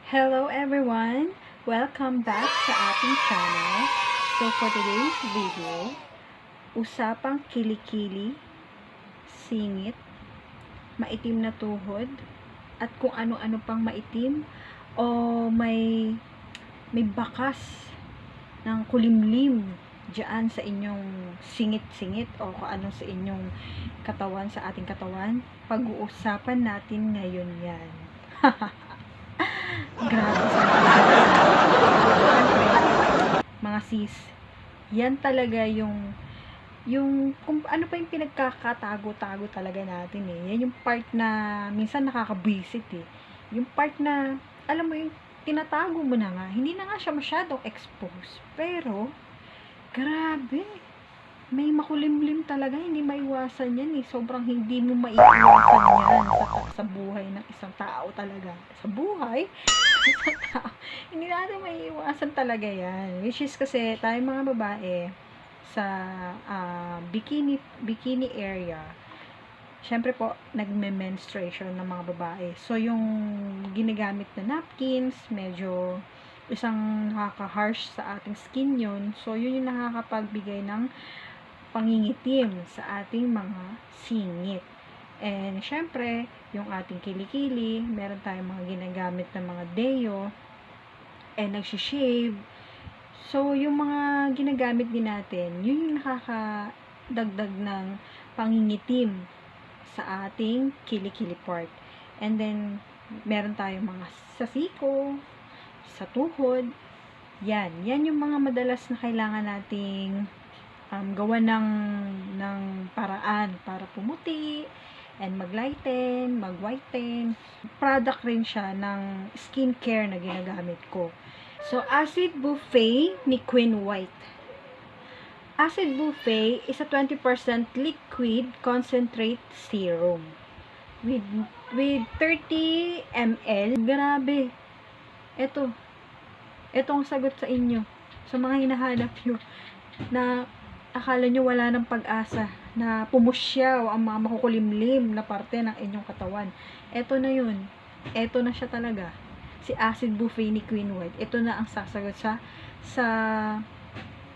Hello everyone! Welcome back sa ating channel. So for today's video, usapang kilikili, singit, maitim na tuhod, at kung ano-ano pang maitim o may bakas ng kulimlim diyan sa inyong singit-singit o kung ano sa inyong katawan, sa ating katawan. Pag-uusapan natin ngayon yan. Grabe sa mga sis, yan talaga yung kung ano pa yung pinagkakatago-tago talaga natin yan yung part na minsan nakakabwisit yung part na alam mo yung tinatago mo na nga, hindi na nga siya masyadong exposed, pero grabe, may makulimlim talaga, hindi maiwasan yan sobrang hindi mo maiiwasan yan sa buhay ng isang tao talaga, sa buhay isang tao, hindi natin maiiwasan talaga yan, which is kasi tayo mga babae sa bikini area, syempre po nagme-menstruation ng mga babae, so yung ginagamit na napkins medyo isang nakaka-harsh sa ating skin yun, so yun yung nakakapagbigay ng pangingitim sa ating mga singit. And syempre, yung ating kilikili, meron tayong mga ginagamit na mga deo, and nagsishave. So, yung mga ginagamit din natin, yun yung nakakadagdag ng pangingitim sa ating kilikili part. And then, meron tayong mga sa siko, sa tuhod, yan yung mga madalas na kailangan nating gawa ng paraan para pumuti and mag-lighten, mag-whiten. Product rin siya ng skincare na ginagamit ko. So, Acid Buffet ni Queen White. Acid Buffet is a 20% liquid concentrate serum with 30 ml. Grabe. Etong sagot sa inyo. Sa mga hinahanap nyo na akala nyo wala ng pag-asa na pumusyaw ang mga makukulimlim na parte ng inyong katawan. Eto na yun. Eto na siya talaga. Si Acid Buffet ni Queen White. Ito na ang sasagot sa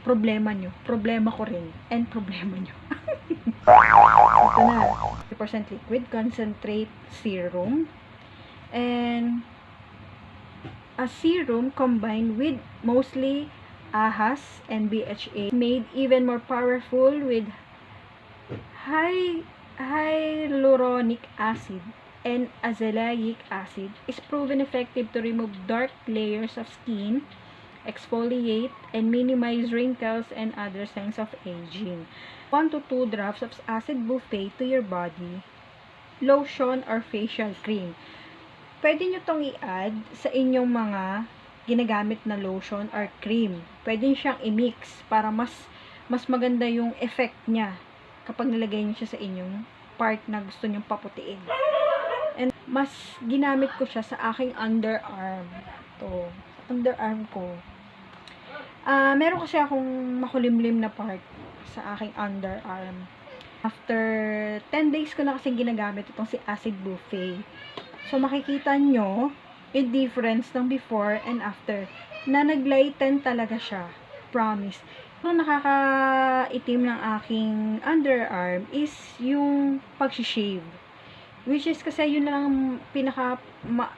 problema nyo. Problema ko rin. And problema nyo. Ito na. 50% liquid concentrate serum. And a serum combined with mostly AHAS and BHA, made even more powerful with hyaluronic acid and azelaic acid, is proven effective to remove dark layers of skin, exfoliate, and minimize wrinkles and other signs of aging. 1 to 2 drops of Acid Buffet to your body, lotion or facial cream. Pwede nyo tong i-add sa inyong mga ginagamit na lotion or cream. Pwede siyang i-mix para mas maganda yung effect niya kapag nilagay niyo siya sa inyong part na gusto nyong paputiin. And mas ginamit ko siya sa aking underarm. To, underarm ko. Meron kasi akong makulimlim na part sa aking underarm. After 10 days ko na kasi ginagamit itong si Acid Buffet. So makikita nyo yung difference ng before and after na naglighten talaga siya, promise. Ang nakakaitim ng aking underarm is yung pag-shave, which is kasi yun lang pinaka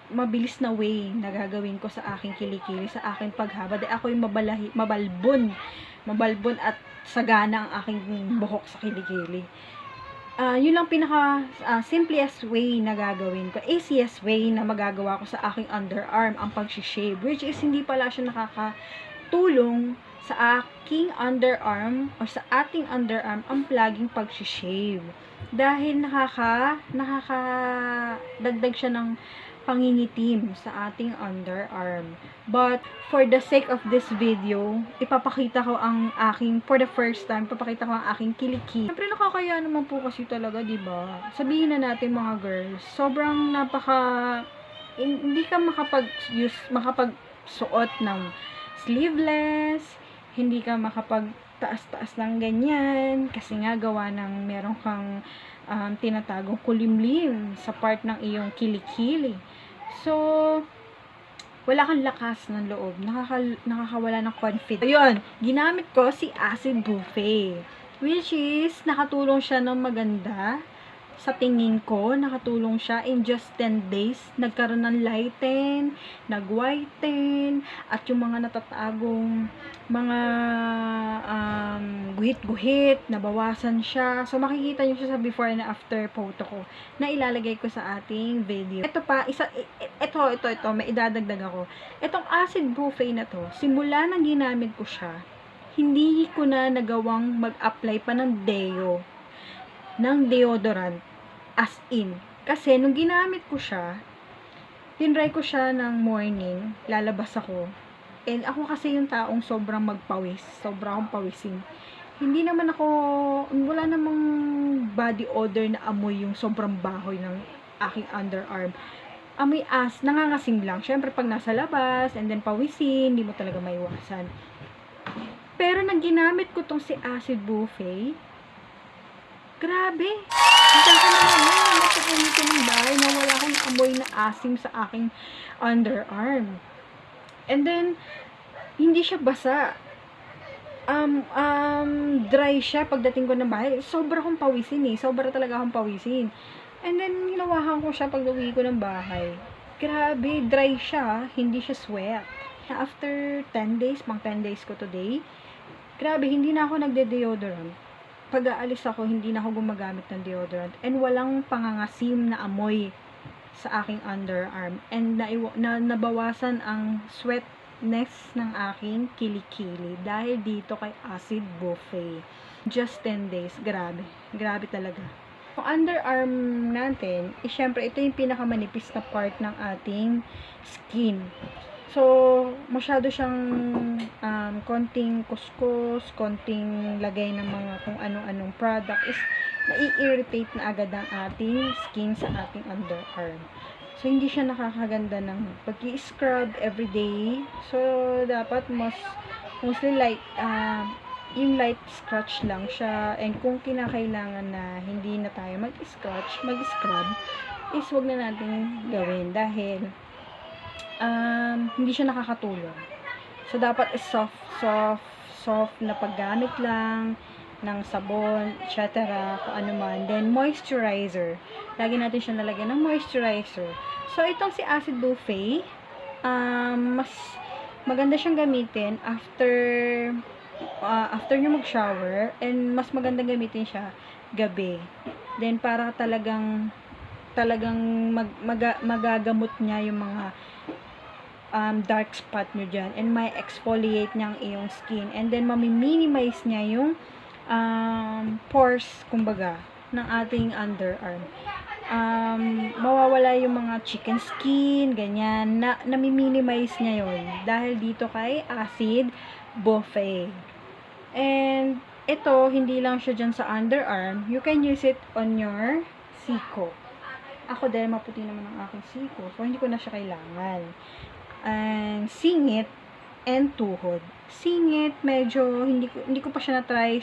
mabilis na way na gagawin ko sa aking kilikili, sa aking paghaba, dahil ako yung mabalbon at sagana ang aking buhok sa kilikili. Yun lang pinaka simplest way na gagawin ko, easiest way na magagawa ko sa aking underarm, ang pag-shave, which is hindi pala siya nakakatulong sa aking underarm o sa ating underarm ang laging pag-shave, dahil nakakadagdag siya ng pangingitim sa ating underarm. But for the sake of this video, ipapakita ko ang aking, for the first time, ipapakita ko ang aking kilikili. Siyempre nakakaya naman po kasi talaga, diba? Sabihin na natin mga girls, sobrang hindi ka makapagsuot ng sleeveless, hindi ka makapagtaas-taas ng ganyan, kasi nga gawa ng meron kang tinatagong kulimlim sa part ng iyong kilikili. So, wala kang lakas ng loob, nakakawala ng confidence. Ayun, ginamit ko si Acid Buffet, which is nakatulong siya ng maganda. Sa tingin ko, nakatulong siya in just 10 days. Nagkaroon ng lighten, nag-whiten, at yung mga natatagong mga guhit-guhit, nabawasan siya. So, makikita nyo siya sa before and after photo ko na ilalagay ko sa ating video. Ito pa, ito, may idadagdag ako. Itong Acid Buffet na to, simula nang ginamit ko siya, hindi ko na nagawang mag-apply pa ng deodorant as in. Kasi nung ginamit ko siya, tinry ko siya ng morning, lalabas ako. And ako kasi yung taong sobrang magpawis, sobrang pawisin. Hindi naman ako, wala namang body odor na amoy yung sobrang bahoy ng aking underarm. Amoy nangangasim lang. Syempre pag nasa labas, and then pawisin, hindi mo talaga maiwasan. Pero nang ginamit ko tong si Acid Buffet, grabe! Hanggang ko naman napupunta ng bahay na wala akong amoy na asim sa aking underarm. And then, hindi siya basa. Dry siya pagdating ko ng bahay. Sobra akong pawisin eh. Sobra talaga akong pawisin. And then, hinawakan ko siya pag uwi ko ng bahay. Grabe, dry siya. Hindi siya sweat. After 10 days, pang 10 days ko today, grabe, hindi na ako nagde-deodorant. Pag aalis ako, hindi na ako gumagamit ng deodorant. And walang pangangasim na amoy sa aking underarm. And nabawasan ang sweatness ng aking kilikili dahil dito kay Acid Buffet. Just 10 days. Grabe. Grabe talaga. Yung underarm natin, syempre, ito yung pinakamanipis na part ng ating skin. So, masyado siyang konting kuskus, konting lagay ng mga kung ano-anong product is nai-irritate na agad ang ating skin sa ating underarm. So, hindi siya nakakaganda ng pag-i-scrub everyday. So, dapat mostly light, yung light scratch lang siya. And kung kinakailangan na hindi na tayo mag-scrub, is wag na natin gawin dahil hindi siya nakakatulong. So, dapat is soft na paggamit lang ng sabon, etc. Kung ano man. Then, moisturizer. Lagi natin siya nalagyan ng moisturizer. So, itong si Acid Buffet, mas maganda siyang gamitin after nyo mag-shower, and mas magandang gamitin siya gabi. Then, para talagang magagamot niya yung mga dark spot nyo dyan, and may exfoliate niya ang iyong skin, and then mami-minimize niya yung pores, kumbaga, ng ating underarm. Mawawala yung mga chicken skin, ganyan, nami-minimize niya yun dahil dito kay Acid Buffet. And ito, hindi lang siya dyan sa underarm, you can use it on your siko. Ako dahil maputi naman ang aking siko, so hindi ko na siya kailangan. And singit and tuhod. Singit, medyo hindi ko pa siya na-try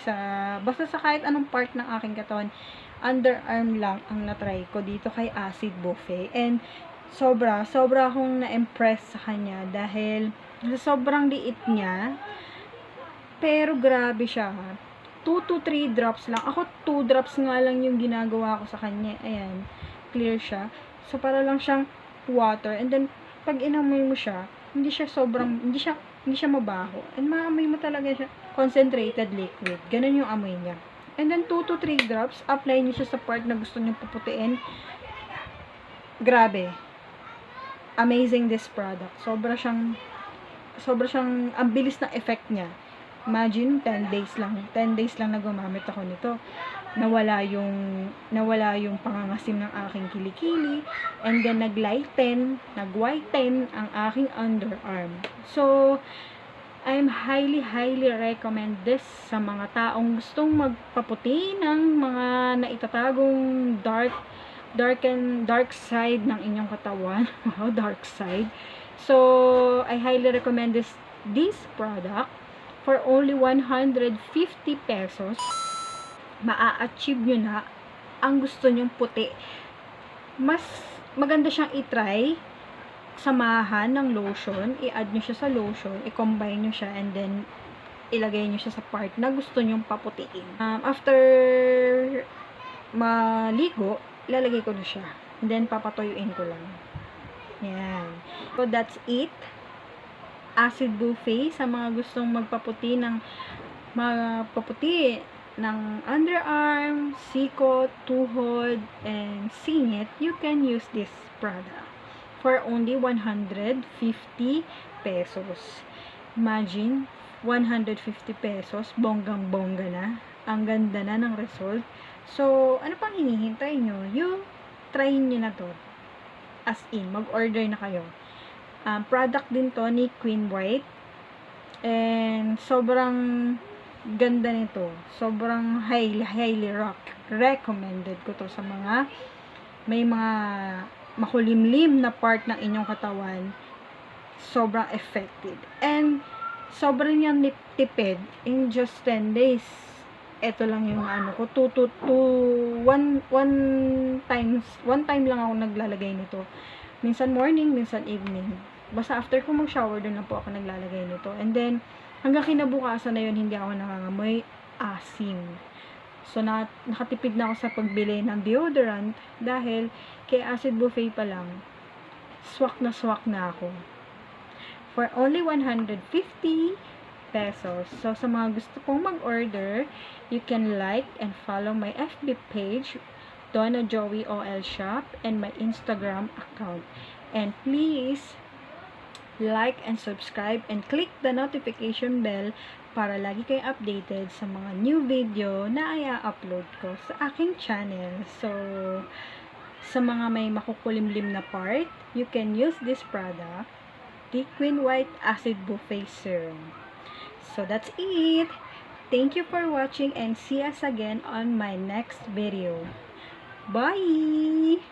basta sa kahit anong part ng aking katawan. Underarm lang ang na-try ko dito kay Acid Buffet. And sobra akong na-impress sa kanya dahil sobrang liit niya. Pero grabe siya. 2 to 3 drops lang. Ako 2 drops nga lang yung ginagawa ko sa kanya. Ayan, clear siya. So para lang siyang water, and then pag inamoy mo siya, hindi siya mabaho. And maamoy mo talaga siya concentrated liquid. Ganun yung amoy niya. And then 2 to 3 drops, apply niyo siya sa part na gusto niyo puputiin. Grabe. Amazing this product. Sobra siyang ang bilis ng effect niya. Imagine 10 days lang na gumamit ako nito. Nawala yung pangangasim ng aking kilikili, and then nag-whiten ang aking underarm. So, I'm highly recommend this sa mga taong gustong magpaputi ng mga naitatagong dark side ng inyong katawan. Wow, dark side. So, I highly recommend this product. For only 150 pesos, maa-achieve nyo na ang gusto nyong puti. Mas maganda siyang itry samahan ng lotion, i-add nyo siya sa lotion, i-combine nyo siya, and then ilagay nyo siya sa part na gusto nyong paputiin. After maligo, ilalagay ko na siya. And then, papatuyuin ko lang. Yan. So, that's it. Acid Buffet sa mga gustong magpaputi ng underarm, sikot, tuhod, and singit, you can use this product for only 150 pesos. Imagine, 150 pesos, bonggang-bongga na. Ang ganda na ng result. So, ano pang hinihintay nyo? You try nyo na to. As in, mag-order na kayo. Product din to ni Queen White. And sobrang ganda nito. Sobrang highly recommended ko to sa mga may mga makulimlim na part ng inyong katawan. Sobrang effective. And sobrang niyang tipid in just 10 days. Ito lang yung ko, one time lang ako naglalagay nito. Minsan morning, minsan evening. Basta after ko mag-shower, doon lang po ako naglalagay nito. And then, hanggang kinabukasan na yun, hindi ako nangangamoy asim. So, nakatipid na ako sa pagbili ng deodorant dahil kay Acid Buffet pa lang, swak na ako. For only 150 pesos. So, sa mga gusto pong mag-order, you can like and follow my FB page, Donna Joey OL Shop, and my Instagram account. And please, like and subscribe and click the notification bell para lagi kayo updated sa mga new video na i-upload ko sa aking channel. So, sa mga may makukulimlim na part, you can use this product, the Queen White Acid Buffet Serum. So, that's it. Thank you for watching and see us again on my next video. Bye!